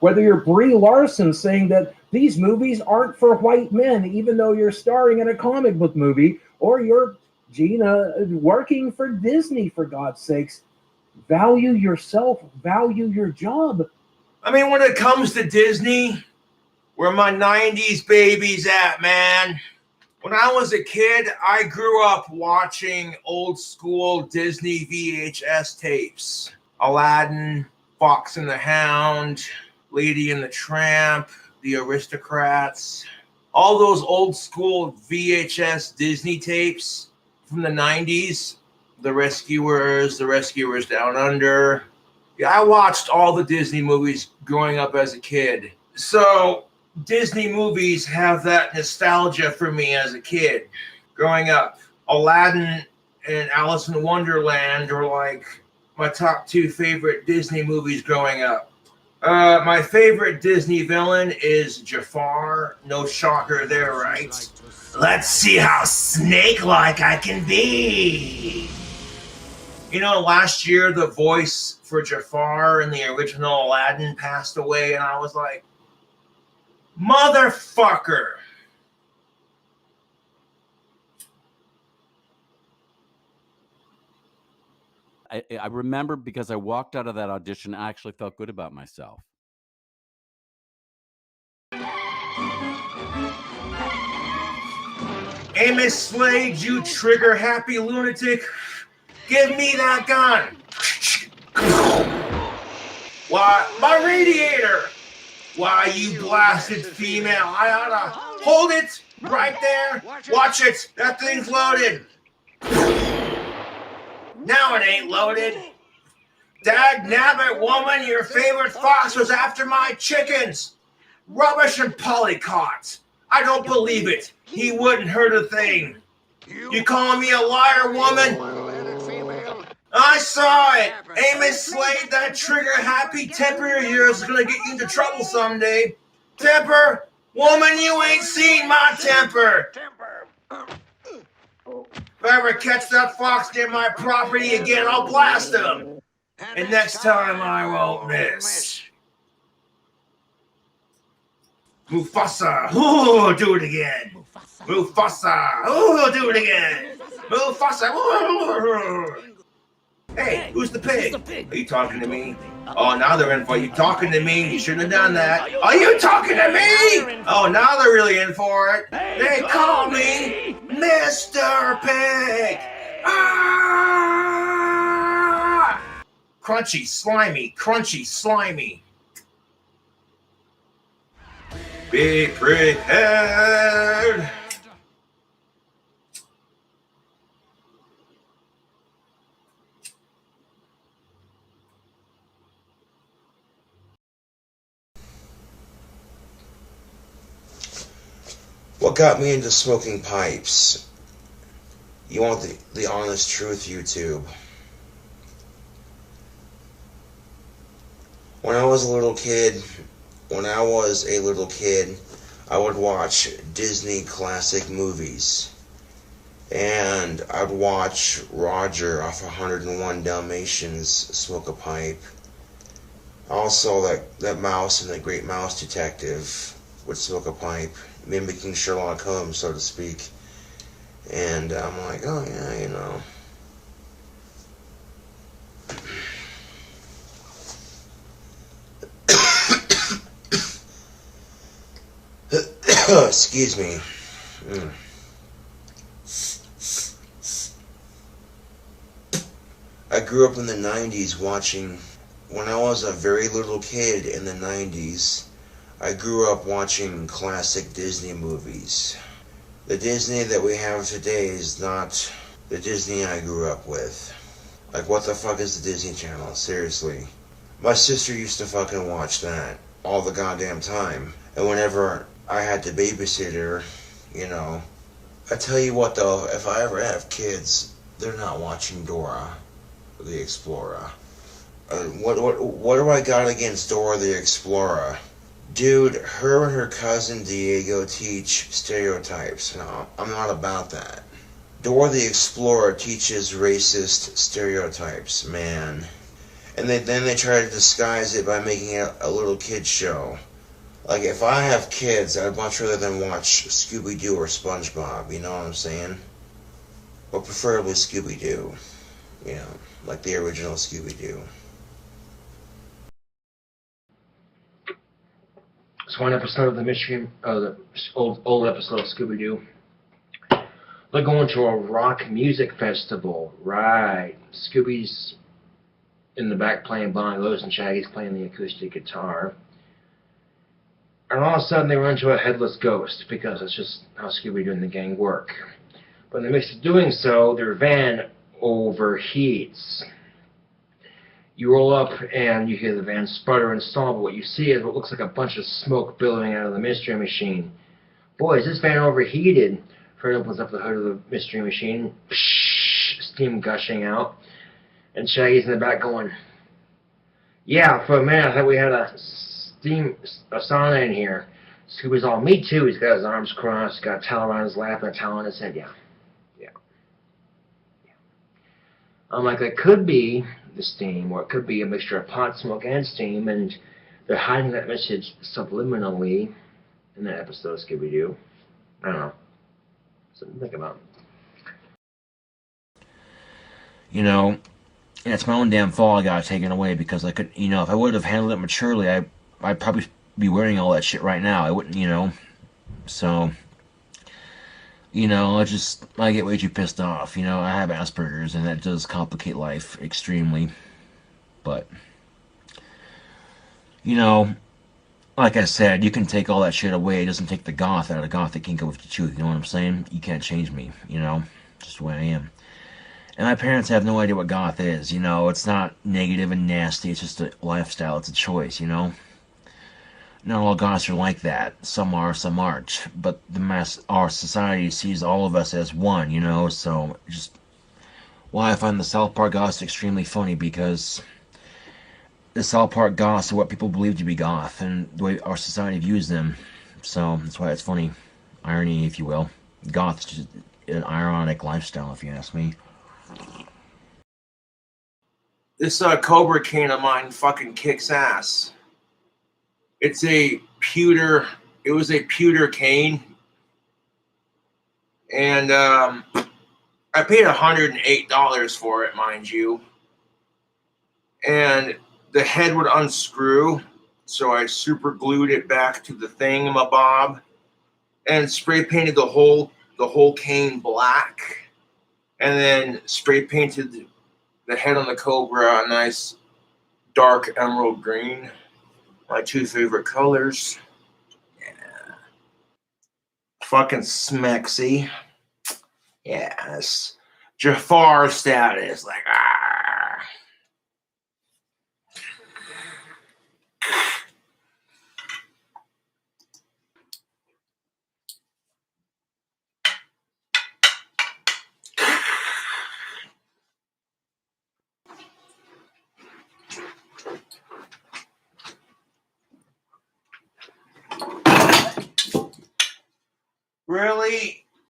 Whether you're Brie Larson saying that these movies aren't for white men, even though you're starring in a comic book movie, or you're Gina working for Disney, for God's sakes, value yourself, value your job. I mean, when it comes to Disney, where my 90s babies at, man? When I was a kid, I grew up watching old school Disney VHS tapes. Aladdin, Fox and the Hound, Lady and the Tramp, The Aristocrats. All those old school VHS Disney tapes from the 90s. The Rescuers Down Under. Yeah, I watched all the Disney movies growing up as a kid. So Disney movies have that nostalgia for me as a kid growing up. Aladdin and Alice in Wonderland are like my top two favorite Disney movies growing up. My favorite Disney villain is Jafar. No shocker there, right? Let's see how snake-like I can be. You know, last year the voice for Jafar in the original Aladdin passed away, and I was like, motherfucker. I remember because I walked out of that audition, I actually felt good about myself. Amos Slade, you trigger-happy lunatic. Give me that gun. Why, my radiator. Why, you blasted female. I oughta hold it right there. Watch it. That thing's loaded. Now it ain't loaded. Dag nabbit, woman, your favorite fox was after my chickens. Rubbish and polycott. I don't believe it. He wouldn't hurt a thing. You calling me a liar, woman? I saw it. Amos Slade, that trigger-happy temper of yours is gonna get you into trouble someday. Temper? Woman, you ain't seen my temper. If I ever catch that fox near my property again, I'll blast him. And next time I won't miss. Mufasa, ooh, do it again. Mufasa, ooh, do it again. Mufasa, ooh. Hey, who's the pig? Are you talking to me? Oh, now they're in for it. You talking to me? You shouldn't have done that. Are you talking to me? Oh, now they're really in for it. They call me Mr. Pig. Ah! Crunchy, slimy. Be prepared. What got me into smoking pipes? You want the honest truth, YouTube? When I was a little kid, I would watch Disney classic movies. And I'd watch Roger off 101 Dalmatians smoke a pipe. Also, that mouse in The Great Mouse Detective would smoke a pipe, mimicking Sherlock Holmes, so to speak. And I'm like, oh yeah, you know. Excuse me. I grew up in the 90s watching, when I was a very little kid in the 90s, I grew up watching classic Disney movies. The Disney that we have today is not the Disney I grew up with. Like, what the fuck is the Disney Channel? Seriously. My sister used to fucking watch that all the goddamn time. And whenever I had to babysit her, you know. I tell you what though, if I ever have kids, they're not watching Dora the Explorer. What do I got against Dora the Explorer? Dude, her and her cousin Diego teach stereotypes. No, I'm not about that. Dora the Explorer teaches racist stereotypes, man. And then they try to disguise it by making it a little kid show. Like, if I have kids, I'd much rather than watch Scooby-Doo or SpongeBob, you know what I'm saying? Or preferably Scooby-Doo, you know, like the original Scooby-Doo. It's one episode of the mystery, the old episode of Scooby-Doo. They're going to a rock music festival, right? Scooby's in the back playing bongos and Shaggy's playing the acoustic guitar. And all of a sudden they run into a headless ghost, because that's just how Scooby-Doo and the gang work. But in the midst of doing so, their van overheats. You roll up and you hear the van sputter and stall, but what you see is what looks like a bunch of smoke billowing out of the mystery machine. Boys, this van overheated. Fred opens up the hood of the mystery machine. Psh, steam gushing out. And Shaggy's in the back going, yeah, for a minute I thought we had a sauna in here. Scooby's all, me too. He's got his arms crossed, got a towel around his lap and a towel on his head. Yeah. I'm like, it could be the steam, or it could be a mixture of pot smoke and steam, and they're hiding that message subliminally in that episode of Scooby-Doo. I don't know. Something to think about. You know, and it's my own damn fault I got it taken away, because I could, you know, if I would have handled it maturely, I'd probably be wearing all that shit right now. I wouldn't, you know. So, you know, I get way too pissed off. You know, I have Asperger's, and that does complicate life extremely. But, you know, like I said, you can take all that shit away. It doesn't take the goth out of Gothic KingCobraJFS. You know what I'm saying? You can't change me, you know? Just the way I am. And my parents have no idea what goth is, you know? It's not negative and nasty. It's just a lifestyle. It's a choice, you know? Not all goths are like that. Some are, some aren't. But our society sees all of us as one, you know? So, just why I find the South Park goths extremely funny, because the South Park goths are what people believe to be goth, and the way our society views them. So, that's why it's funny. Irony, if you will. Goth's just an ironic lifestyle, if you ask me. This Cobra cane of mine fucking kicks ass. It was a pewter cane. And I paid $108 for it, mind you. And the head would unscrew, so I super glued it back to the thingamabob and spray painted the whole cane black, and then spray painted the head on the Cobra a nice dark emerald green. My two favorite colors. Yeah. Fucking smexy. Yes. Jafar status. Like, ah. Really?